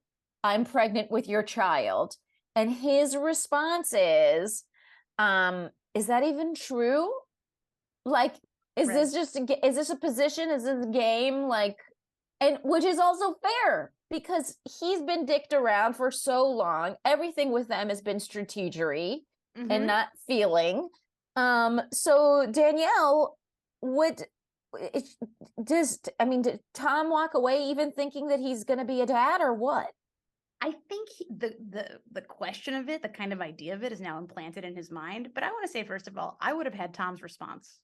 I'm pregnant with your child. And his response is that even true? Like, is this a position? Is this a game? Like, and which is also fair because he's been dicked around for so long. Everything with them has been strategery and not feeling. So Danielle, did Tom walk away even thinking that he's going to be a dad or what? I think the question of it, the kind of idea of it, is now implanted in his mind. But I want to say, first of all, I would have had Tom's response.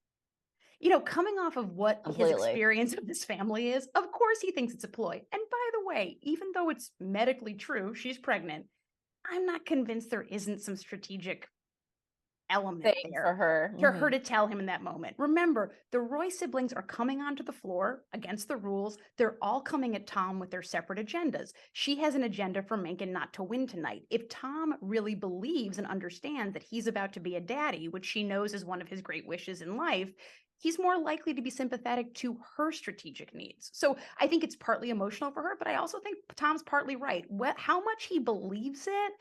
You know, coming off of what his experience of this family is, of course he thinks it's a ploy. And by the way, even though it's medically true, she's pregnant, I'm not convinced there isn't some strategic element there for her to tell him in that moment. Remember, the Roy siblings are coming onto the floor against the rules. They're all coming at Tom with their separate agendas. She has an agenda for Mencken not to win tonight. If Tom really believes and understands that he's about to be a daddy, which she knows is one of his great wishes in life, he's more likely to be sympathetic to her strategic needs. So I think it's partly emotional for her, but I also think Tom's partly right. How much he believes it,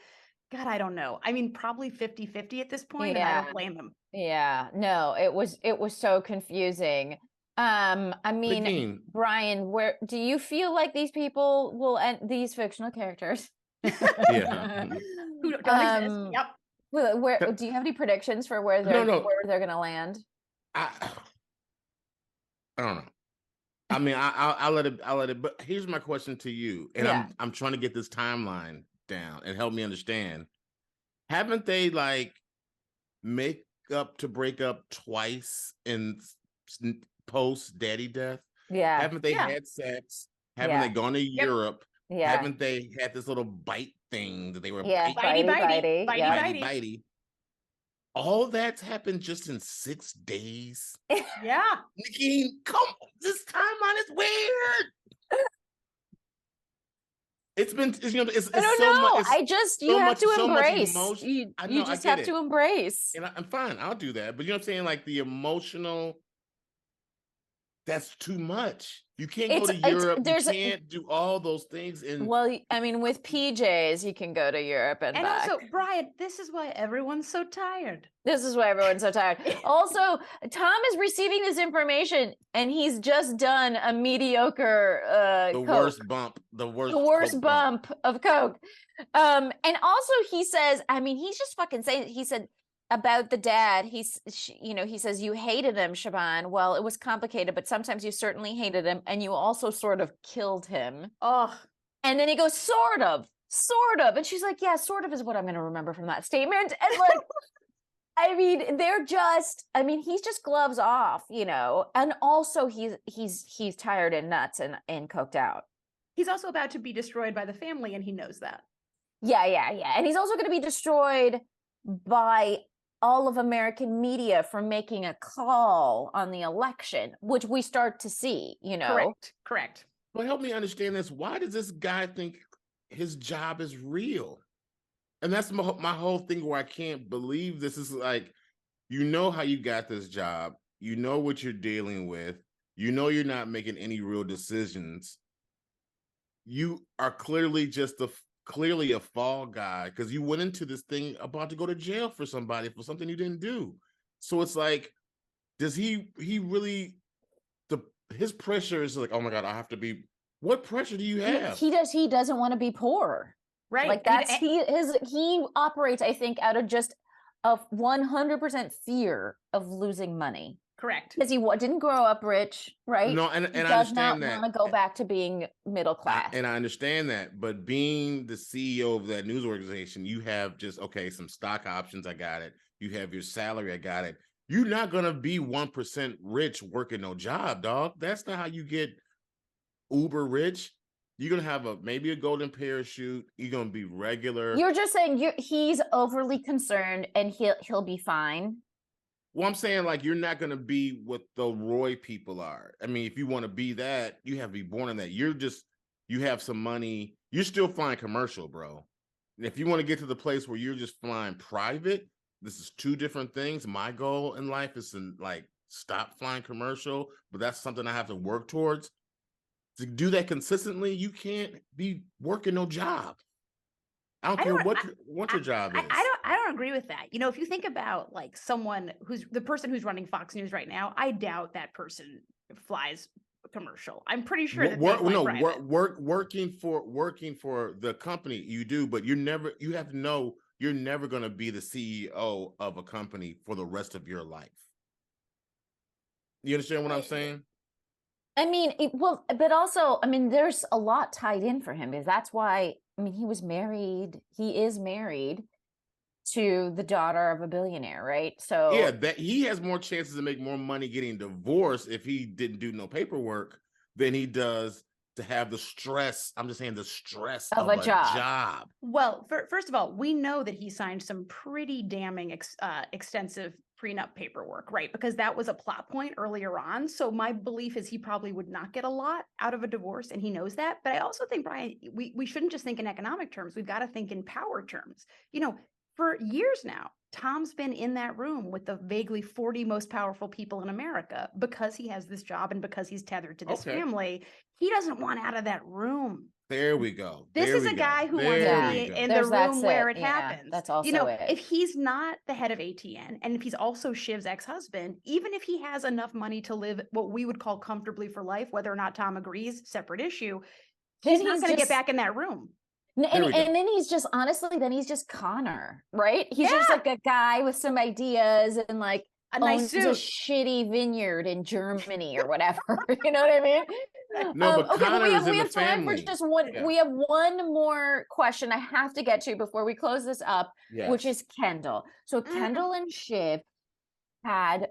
God, I don't know. I mean, probably 50-50 at this point, and I don't blame him. Yeah, no, it was so confusing. I mean, Negin, Brian, where do you feel like these people will end, these fictional characters? Yeah. Who don't exist. Yep. Where do you have any predictions for where they're going to land? I don't know. I mean, I'll let it. But here's my question to you, and I'm trying to get this timeline down and help me understand. Haven't they like break up twice in post daddy death? Yeah. Haven't they Yeah. had sex? Haven't Yeah. they gone to Europe? Yeah. Haven't they had this little bite thing that they were Yeah. biting? Bitey. Yeah. Bitey. All that's happened just in 6 days. Yeah. Nikki, come on, this timeline is weird. It's been, it's I don't so know. much. You have to so much embrace. emotion. You I know, just I get have it. to embrace. And I'm fine. I'll do that. But you know what I'm saying? Like the emotional, that's too much. You can't go to Europe. You can't do all those things. Well, I mean, with PJs, you can go to Europe and back. Also, Brian, this is why everyone's so tired. This is why everyone's so tired. Also, Tom is receiving this information and he's just done a mediocre the Coke. worst bump. The worst bump of Coke. And also he says, I mean, he's just fucking saying, he said about the dad, he says, you hated him, Siobhan. Well, it was complicated, but sometimes you certainly hated him and you also sort of killed him. Oh. And then he goes, sort of. And she's like, yeah, sort of is what I'm going to remember from that statement. And like, I mean, he's just gloves off, you know, and also he's tired and nuts and coked out. He's also about to be destroyed by the family and he knows that. Yeah. And he's also going to be destroyed by all of American media for making a call on the election, which we start to see, you know. Correct. Well, help me understand this. Why does this guy think his job is real? And that's my whole thing where I can't believe this is like, you know how you got this job. You know what you're dealing with. You know you're not making any real decisions. You are clearly just clearly a fall guy because you went into this thing about to go to jail for somebody for something you didn't do. So it's like, does he really, his pressure is like, oh my God, I have to be, what pressure do you have? He doesn't want to be poor. Right. Like that's, he operates, I think, out of just a 100% fear of losing money. Correct. Because he didn't grow up rich, right? No, and he I does understand not that. want to go back to being middle class. And I understand that. But being the CEO of that news organization, you have just, okay, some stock options, I got it. You have your salary, I got it. You're not going to be 1% rich working no job, dog. That's not how you get uber rich. You're going to have maybe a golden parachute. You're going to be regular. You're just saying he's overly concerned and he'll be fine. Well, I'm saying like you're not going to be what the Roy people are. I mean, if you want to be that, you have to be born in that. You have some money. You're still flying commercial, bro. And if you want to get to the place where you're just flying private, this is two different things. My goal in life is to like stop flying commercial, but that's something I have to work towards. To do that consistently, you can't be working no job. I don't care what your job is. I don't agree with that. You know, if you think about like someone the person who's running Fox News right now, I doubt that person flies a commercial. I'm pretty sure that working for the company you do, but you have to know you're never going to be the CEO of a company for the rest of your life. You understand what I'm saying? I mean, but also, I mean, there's a lot tied in for him because that's why, I mean, he is married to the daughter of a billionaire, right? So yeah, that he has more chances to make more money getting divorced if he didn't do no paperwork than he does to have the stress. I'm just saying the stress of a job. Well, first of all, we know that he signed some pretty damning extensive prenup paperwork, right? Because that was a plot point earlier on. So my belief is he probably would not get a lot out of a divorce, and he knows that. But I also think, Brian, we shouldn't just think in economic terms. We've got to think in power terms. You know, for years now, Tom's been in that room with the vaguely 40 most powerful people in America because he has this job and because he's tethered to this family. He doesn't want out of that room. There we go. This is a guy who wants to be in the room where it happens. That's also you know, if he's not the head of ATN and if he's also Shiv's ex-husband, even if he has enough money to live what we would call comfortably for life, whether or not Tom agrees, separate issue, he's not going to get back in that room. And then he's just, honestly, Connor, right? He's just like a guy with some ideas and like a nice suit. A shitty vineyard in Germany or whatever. You know what I mean? No, but okay, Connor is in we have the time family. for just one. Yeah. We have one more question I have to get to before we close this up, which is Kendall. So Kendall and Shiv, had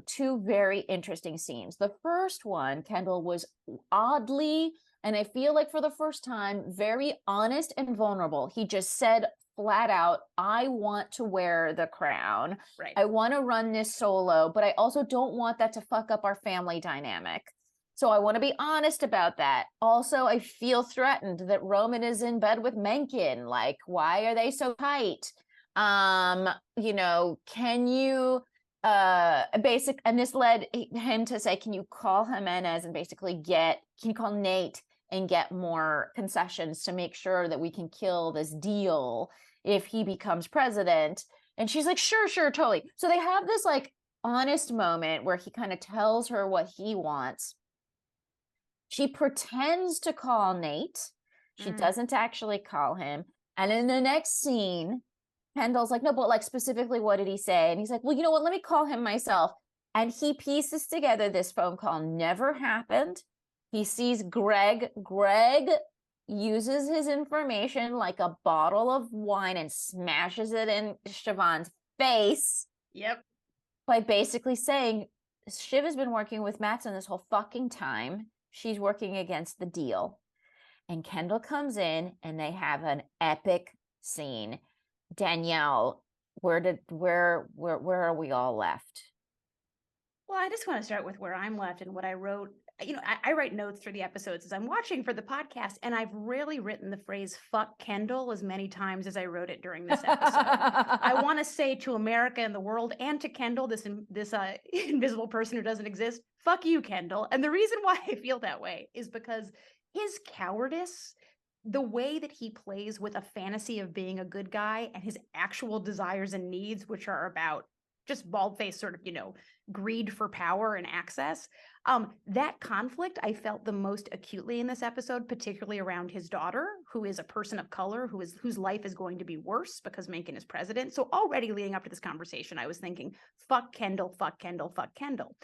two very interesting scenes. The first one, Kendall was oddly, and I feel like for the first time, very honest and vulnerable. He just said flat out, I want to wear the crown. Right. I want to run this solo, but I also don't want that to fuck up our family dynamic. So I want to be honest about that. Also, I feel threatened that Roman is in bed with Mencken. Like, why are they so tight? Can you basic, and this led him to say, can you call Jimenez and basically can you call Nate and get more concessions to make sure that we can kill this deal if he becomes president? And she's like, sure, totally. So they have this like honest moment where he kind of tells her what he wants. She pretends to call Nate. She doesn't actually call him. And in the next scene, Kendall's like, no, but like specifically, what did he say? And he's like, well, you know what? Let me call him myself. And he pieces together this phone call never happened. He sees Greg. Greg uses his information like a bottle of wine and smashes it in Siobhan's face. Yep. By basically saying, Shiv has been working with Mattson this whole fucking time. She's working against the deal. And Kendall comes in and they have an epic scene. Danielle, where are we all left? Well, I just want to start with where I'm left and what I wrote. I write notes for the episodes as I'm watching for the podcast, and I've rarely written the phrase "fuck Kendall" as many times as I wrote it during this episode. I want to say to America and the world, and to Kendall, this invisible person who doesn't exist, fuck you, Kendall. And the reason why I feel that way is because his cowardice, the way that he plays with a fantasy of being a good guy and his actual desires and needs, which are about just bald-faced sort of, greed for power and access. That conflict I felt the most acutely in this episode, particularly around his daughter, who is a person of color, whose life is going to be worse because Mencken is president. So already leading up to this conversation, I was thinking, fuck Kendall, fuck Kendall, fuck Kendall.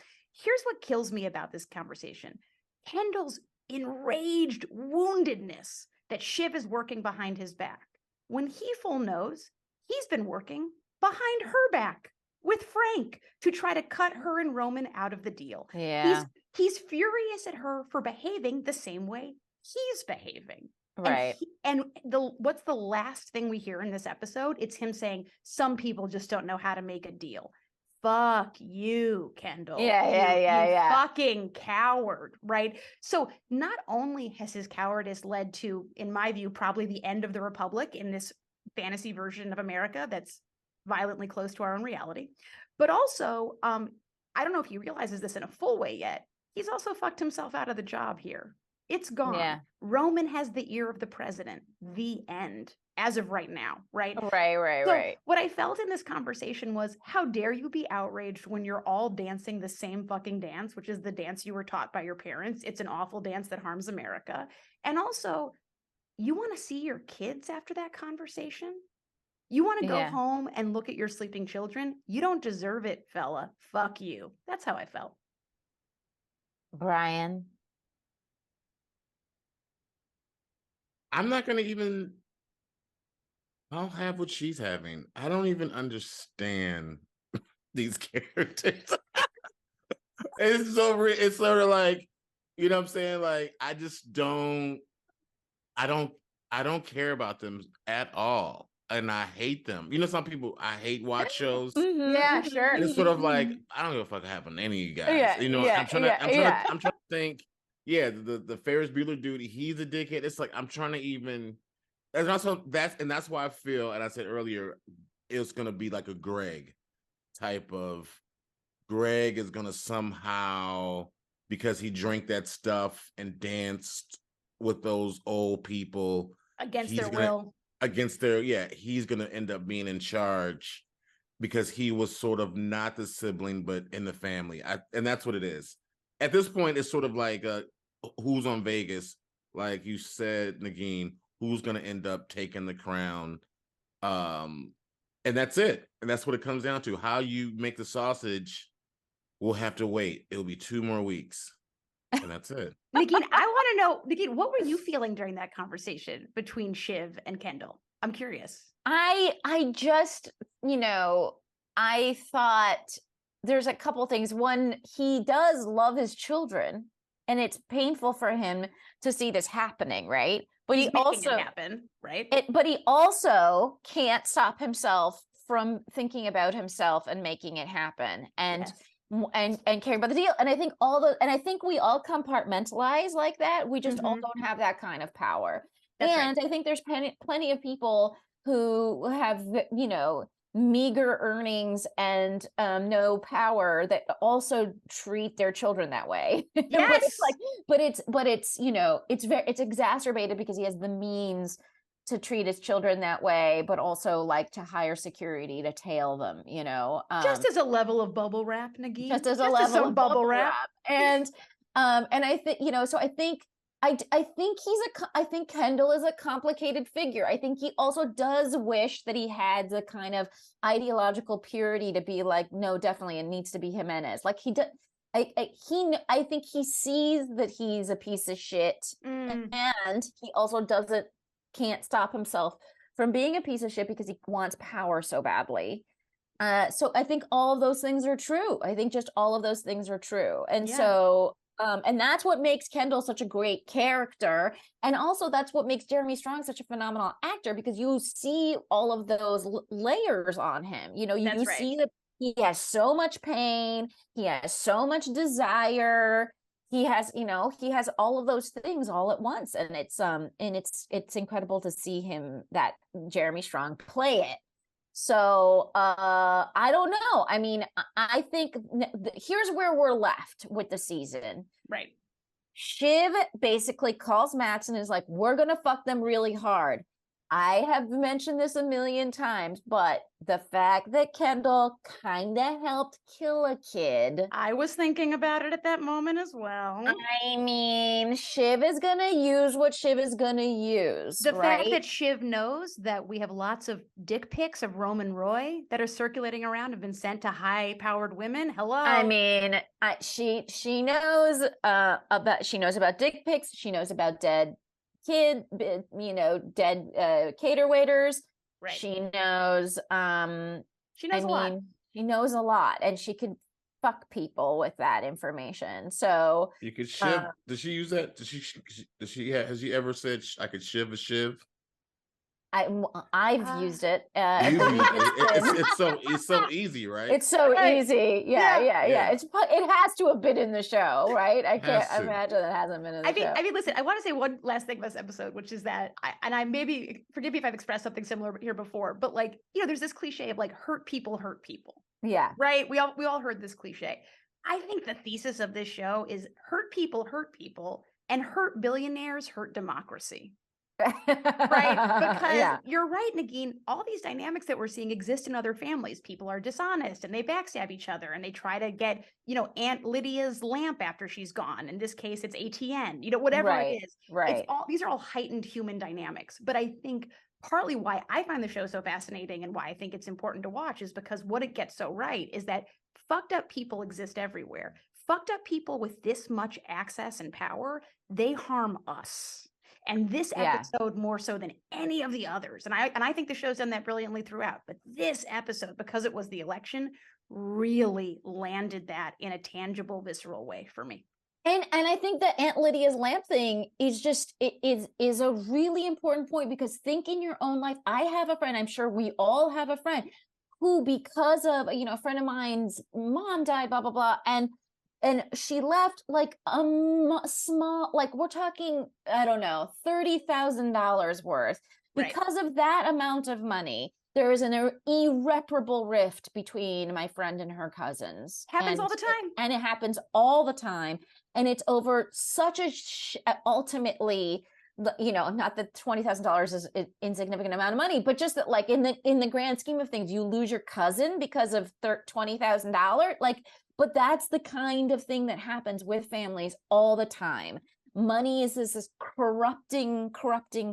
Here's what kills me about this conversation. Kendall's enraged woundedness that Shiv is working behind his back, when he full knows he's been working behind her back with Frank to try to cut her and Roman out of the deal. Yeah. He's furious at her for behaving the same way he's behaving. Right. What's the last thing we hear in this episode? It's him saying, some people just don't know how to make a deal. Fuck you, Kendall. Yeah. Fucking coward, right? So not only has his cowardice led to, in my view, probably the end of the Republic in this fantasy version of America that's violently close to our own reality, but also, I don't know if he realizes this in a full way yet. He's also fucked himself out of the job here. It's gone. Yeah. Roman has the ear of the president. The end. As of right now, right? Right. What I felt in this conversation was, how dare you be outraged when you're all dancing the same fucking dance, which is the dance you were taught by your parents. It's an awful dance that harms America. And also, you want to see your kids after that conversation? You want to go home and look at your sleeping children? You don't deserve it, fella. Fuck you. That's how I felt. Brian. I'm not going to even, I'll have what she's having. I don't even understand these characters. It's sort of like, you know what I'm saying? Like, I don't care about them at all. And I hate them. Some people, I hate watch shows. Mm-hmm. Yeah, sure. And it's sort of like, I don't give a fuck what happened to any of you guys. I'm trying to think. Yeah, the Ferris Bueller dude, he's a dickhead. It's like I'm trying to even. That's why I feel, and I said earlier, it's gonna be like a Greg type of. Greg is gonna somehow, because he drank that stuff and danced with those old people against their will. He's gonna end up being in charge because he was sort of not the sibling but in the family. And that's what it is. At this point, it's sort of like who's on Vegas, like you said, Negin, who's gonna end up taking the crown. And that's it. And that's what it comes down to. How you make the sausage, we'll have to wait. It'll be 2 more weeks. And that's it. Negin, I want to know, Negin, what were you feeling during that conversation between Shiv and Kendall? I'm curious. I just, I thought there's a couple things. One, he does love his children, and it's painful for him to see this happening, right? But He's he making also it happen, right? but he also can't stop himself from thinking about himself and making it happen, and Yes. and caring about the deal. And I think I think we all compartmentalize like that. We just all Mhm. don't have that kind of power. That's right. And I think there's plenty of people who have, you know, meager earnings and no power that also treat their children that way. But it's like, Yes. but it's you know, it's exacerbated because he has the means to treat his children that way, but also like to hire security to tail them, you know. Just as a level of bubble wrap, Negin. Just as a Just as level some of bubble wrap. and I think, you know, so I think I think I think Kendall is a complicated figure. I think he also does wish that he had the kind of ideological purity to be like, no, definitely it needs to be Jimenez. Like he does. I think he sees that he's a piece of shit, and he also can't stop himself from being a piece of shit because he wants power so badly. So I think all of those things are true. I think just all of those things are true. And Yeah. so, and that's what makes Kendall such a great character. And also that's what makes Jeremy Strong such a phenomenal actor, because you see all of those layers on him. You know, you That's right. see that he has so much pain, he has so much desire. He has, you know, he has all of those things all at once. And it's incredible to see him, that Jeremy Strong, play it. So I don't know. I mean, I think here's where we're left with the season. Right. Shiv basically calls Max and is like, we're gonna fuck them really hard. I have mentioned this a million times, but the fact that Kendall kind of helped kill a kid. I was thinking about it at that moment as well. I mean, Shiv is gonna use what Shiv is gonna use. The right? fact that Shiv knows that we have lots of dick pics of Roman Roy that are circulating around, have been sent to high-powered women. Hello. I mean, she knows about dick pics. She knows about dead kid, you know, dead cater waiters. Right. She knows. She knows a lot. She knows a lot, and she could fuck people with that information. So you could shiv. Does she use that? Has she ever said I could shiv a shiv? I've used it. It's so easy, right? It's so easy. Yeah. It has to have been in the show, right? I can't imagine it hasn't been in the show. I mean, listen, I want to say one last thing about this episode, which is that I maybe, forgive me if I've expressed something similar here before, but like, you know, there's this cliche of like hurt people. Yeah. Right. We all heard this cliche. I think the thesis of this show is hurt people, and hurt billionaires hurt democracy. Right? Because you're right, Negin, all these dynamics that we're seeing exist in other families. People are dishonest and they backstab each other and they try to get, you know, Aunt Lydia's lamp after she's gone. In this case, it's ATN, you know, whatever it is. Right. These are all heightened human dynamics. But I think partly why I find the show so fascinating and why I think it's important to watch is because what it gets so right is that fucked up people exist everywhere. Fucked up people with this much access and power, they harm us. And this episode more so than any of the others. And I think the show's done that brilliantly throughout. But this episode, because it was the election, really landed that in a tangible, visceral way for me. And I think that Aunt Lydia's lamp thing is just, it is a really important point, because think in your own life. I have a friend, I'm sure we all have a friend, who, because of, you know, a friend of mine's mom died, blah, blah, blah. And she left like a small, like we're talking, I don't know, $30,000 worth. Because of that amount of money, there is an irreparable rift between my friend and her cousins. Happens all the time. And it happens all the time. And it's over such a, ultimately, you know, not that $20,000 is an insignificant amount of money, but just that, like, in the grand scheme of things, you lose your cousin because of $20,000. Like, but that's the kind of thing that happens with families all the time. Money is this corrupting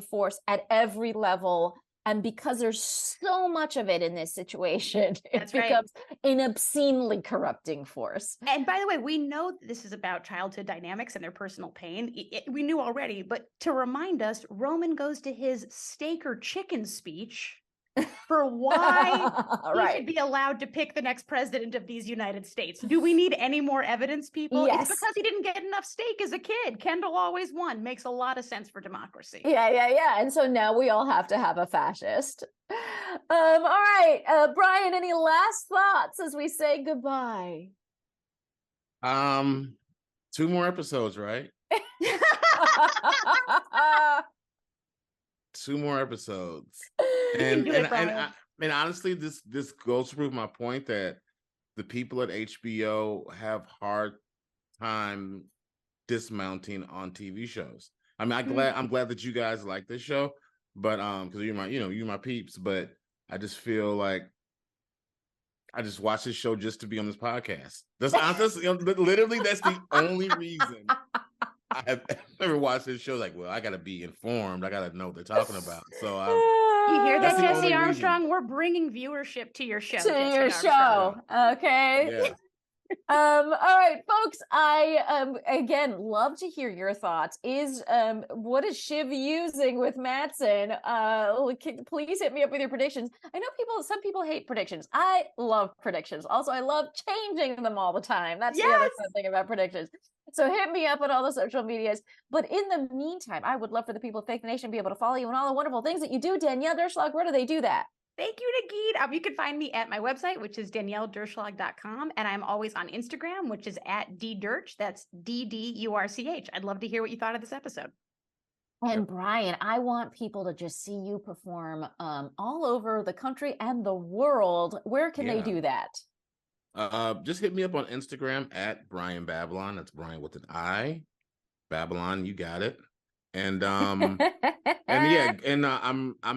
force at every level. And because there's so much of it in this situation, it becomes an obscenely corrupting force. And by the way, we know this is about childhood dynamics and their personal pain. We knew already, but to remind us, Roman goes to his steak or chicken speech for why he Right. should be allowed to pick the next president of these United States. Do we need any more evidence, people? Yes. It's because he didn't get enough steak as a kid. Kendall always won. Makes a lot of sense for democracy. Yeah. And so now we all have to have a fascist. All right, Brian, any last thoughts as we say goodbye? 2 more episodes, right? 2 more episodes. And honestly, this goes to prove my point that the people at HBO have hard time dismounting on TV shows. I mean, I'm glad that you guys like this show, but because you're my peeps, but I just feel like I just watch this show just to be on this podcast. Literally, that's the only reason I have ever watched this show. Like, well, I gotta be informed. I gotta know what they're talking about. So you hear that, that's the Jesse only Armstrong? reason. We're bringing viewership to your show. To Jesse your Armstrong. show. Okay. Yeah. All right, folks. I again love to hear your thoughts. What is Shiv using with Mattson? Please hit me up with your predictions. I know some people hate predictions. I love predictions. Also, I love changing them all the time. That's the other fun thing about predictions. So hit me up on all the social medias. But in the meantime, I would love for the people of Fake Nation to be able to follow you and all the wonderful things that you do. Danielle Durchslag, where do they do that? Thank you, Negin. You can find me at my website, which is danielledurchslag.com. And I'm always on Instagram, which is at ddurch. That's DDURCH. I'd love to hear what you thought of this episode. And Brian, I want people to just see you perform all over the country and the world. Where can they do that? Just hit me up on Instagram at Brian Babylon. That's Brian with an I. Babylon, you got it. And I'm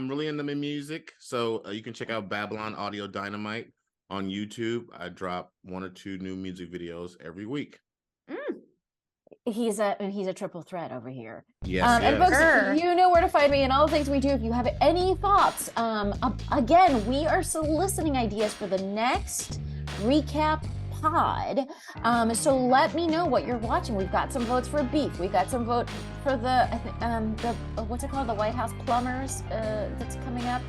really into my music, so you can check out Babylon Audio Dynamite on YouTube. I drop 1 or 2 new music videos every week. He's a triple threat over here. Yes, and folks, you know where to find me and all the things we do. If you have any thoughts, again, we are soliciting ideas for the next recap pod. So let me know what you're watching. We've got some votes for Beef. We've got some vote for the what's it called? The White House plumbers that's coming up.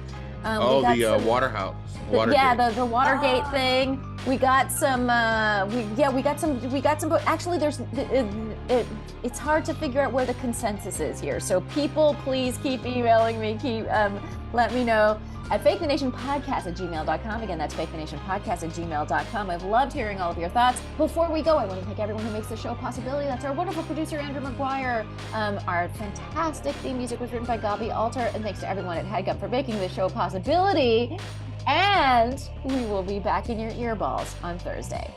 The Waterhouse. Watergate. The Watergate thing. We got some. We got some. Actually, it's hard to figure out where the consensus is here. So people, please keep emailing me. Let me know at fakethnationpodcast@gmail.com. Again, that's fakethnationpodcast@gmail.com. I've loved hearing all of your thoughts. Before we go, I want to thank everyone who makes the show a possibility. That's our wonderful producer, Andrew McGuire. Our fantastic theme music was written by Gabi Alter. And thanks to everyone at HeadGum for making the show a possibility. And we will be back in your earballs on Thursday.